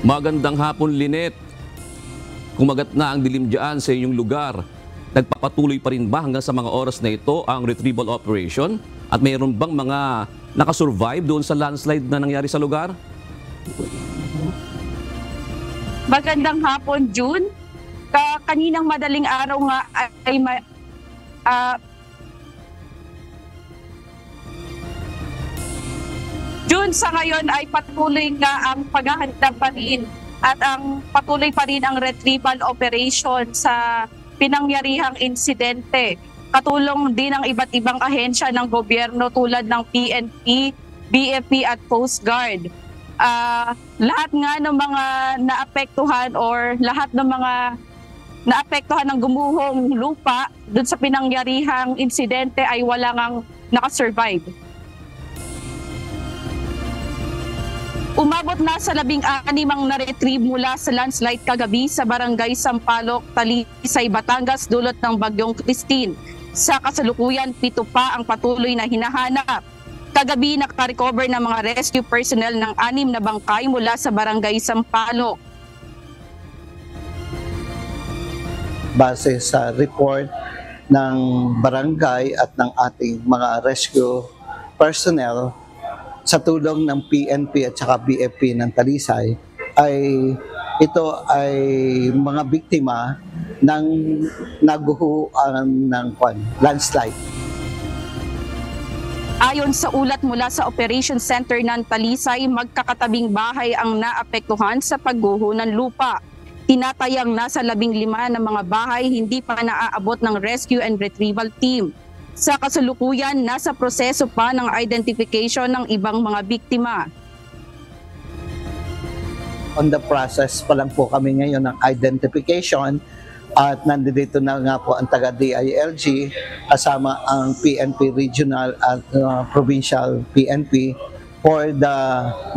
Magandang hapon, Lynette. Kumagat na ang dilim dyan sa inyong lugar. Nagpapatuloy pa rin ba hanggang sa mga oras na ito ang retrieval operation? At mayroon bang mga nakasurvive doon sa landslide na nangyari sa lugar? Magandang hapon, June. Kaninang madaling araw nga ay June, sa ngayon ay patuloy nga ang paghahanda pa rin at ang patuloy pa rin ang retrieval operation sa pinangyarihang insidente. Katulong din ang iba't ibang ahensya ng gobyerno tulad ng PNP, BFP at Coast Guard. Lahat nga ng mga naapektuhan or lahat ng mga naapektuhan ng gumuhong lupa dun sa pinangyarihang insidente ay wala ngang nakasurvive. Umabot na sa 16 ang na-retrieve mula sa landslide kagabi sa Barangay Sampaloc, Talisay, Batangas dulot ng Bagyong Christine. Sa kasalukuyan, 7 pa ang patuloy na hinahanap. Kagabi nakarecover ng mga rescue personnel ng 6 na bangkay mula sa Barangay Sampaloc. Base sa report ng barangay at ng ating mga rescue personnel, sa tulong ng PNP at saka BFP ng Talisay, ito ay mga biktima ng naguhuan ng landslide. Ayon sa ulat mula sa Operation Center ng Talisay, magkakatabing bahay ang naapektuhan sa pagguho ng lupa. Tinatayang nasa 15 na mga bahay hindi pa naaabot ng rescue and retrieval team. Sa kasalukuyan, nasa proseso pa ng identification ng ibang mga biktima. On the process pa lang po kami ngayon ng identification at nandito na nga po ang taga-DILG kasama ang PNP Regional at Provincial PNP for the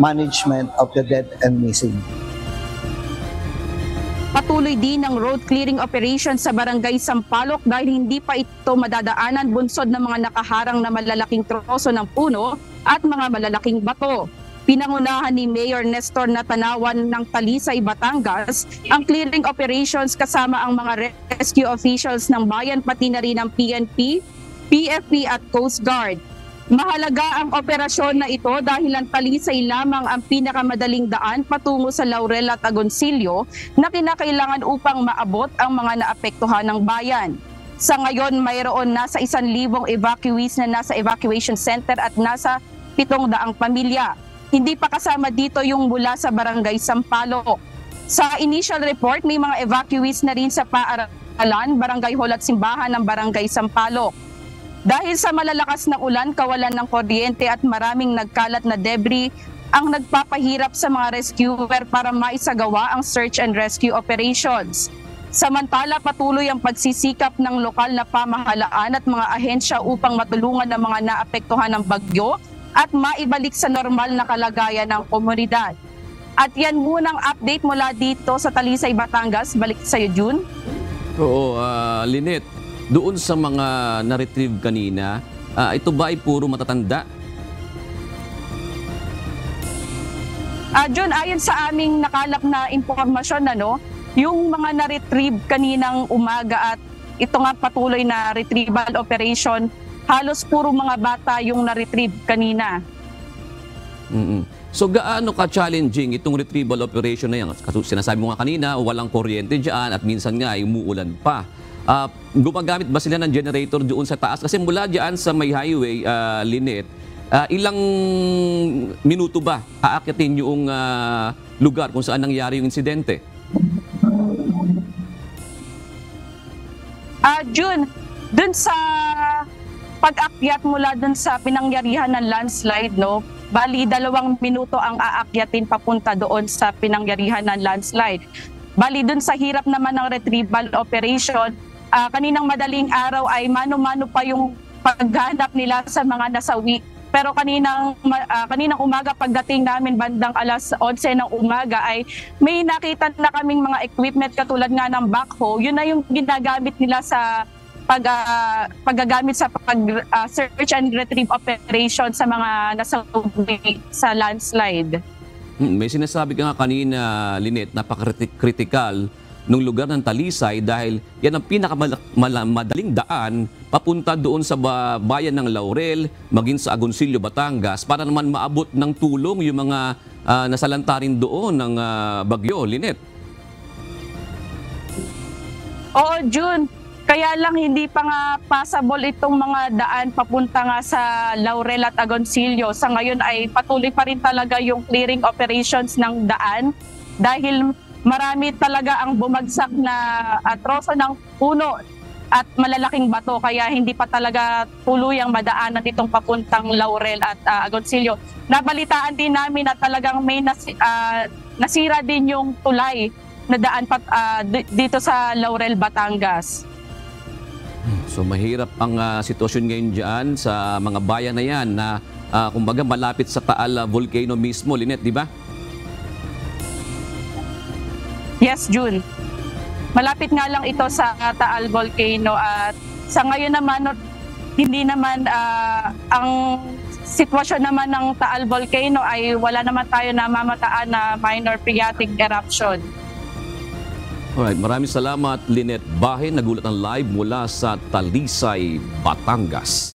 management of the dead and missing. Patuloy din ang road clearing operation sa Barangay Sampaloc dahil hindi pa ito madadaanan bunsod ng mga nakaharang na malalaking troso ng puno at mga malalaking bato. Pinangunahan ni Mayor Nestor Natanawan ng Talisay, Batangas ang clearing operations kasama ang mga rescue officials ng bayan pati na rin ng PNP, PFP at Coast Guard. Mahalaga ang operasyon na ito dahil ang Talisay lamang ang pinakamadaling daan patungo sa Laurel at Agoncillo na kinakailangan upang maabot ang mga naapektuhan ng bayan. Sa ngayon, mayroon nasa 1,000 evacuees na nasa evacuation center at nasa 700 pamilya. Hindi pa kasama dito yung mula sa Barangay Sampaloc. Sa initial report, may mga evacuees na rin sa Paaralan, Barangay Hall at Simbahan ng Barangay Sampaloc. Dahil sa malalakas na ulan, kawalan ng kuryente at maraming nagkalat na debris ang nagpapahirap sa mga rescuer para maisagawa ang search and rescue operations. Samantala, patuloy ang pagsisikap ng lokal na pamahalaan at mga ahensya upang matulungan ang mga naapektuhan ng bagyo at maibalik sa normal na kalagayan ng komunidad. At yan munang update mula dito sa Talisay, Batangas. Balik sa iyo, June. Oo, Lynette. Doon sa mga na-retrieve kanina, ito ba ay puro matatanda? John, ayon sa aming nakalap na impormasyon, yung mga na-retrieve kaninang umaga at ito nga patuloy na retrieval operation, halos puro mga bata yung na-retrieve kanina. So gaano ka-challenging itong retrieval operation na yan? Kasi sinasabi mo nga kanina, walang kuryente dyan at minsan nga ay umuulan pa. Gumagamit ba sila ng generator doon sa taas? Kasi mula dyan sa may highway, Lynette, ilang minuto ba aakyatin yung lugar kung saan nangyari yung insidente? June, dun sa pag-akyat mula dun sa pinangyarihan ng landslide, bali 2 minuto ang aakyatin papunta doon sa pinangyarihan ng landslide. Bali dun sa hirap naman ng retrieval operation, kaninang madaling araw ay mano-mano pa yung paghanap nila sa mga nasawi. Pero kaninang umaga pagdating namin bandang 11:00 ng umaga ay may nakita na kaming mga equipment katulad nga ng backhoe. Yun na yung ginagamit nila sa paggagamit sa search and retrieve operation sa mga nasawi sa landslide. May sinasabi ka nga kanina, Lynette, napaka-critical nung lugar ng Talisay dahil yan ang pinakamadaling daan papunta doon sa bayan ng Laurel, maging sa Agoncillo, Batangas, para naman maabot ng tulong yung mga nasalanta rin doon ng bagyo, Lynette. Oo, June. Kaya lang hindi pa nga possible itong mga daan papunta nga sa Laurel at Agoncillo. Sa ngayon ay patuloy pa rin talaga yung clearing operations ng daan dahil marami talaga ang bumagsak na troso ng puno at malalaking bato, kaya hindi pa talaga tuluyang madaanan itong papuntang Laurel at Agoncillo. Nabalitaan din namin na talagang may nasira din yung tulay na daan dito sa Laurel, Batangas. So mahirap ang sitwasyon ngayon dyan sa mga bayan na yan na kumbaga malapit sa Taal Volcano mismo, Lynette, di ba? Yes, June. Malapit nga lang ito sa Taal Volcano at sa ngayon naman hindi naman ang sitwasyon naman ng Taal Volcano ay wala naman tayo namamataan na minor phreatic eruption. Alright, maraming salamat, Lynette Bahen, nagulat ng live mula sa Talisay, Batangas.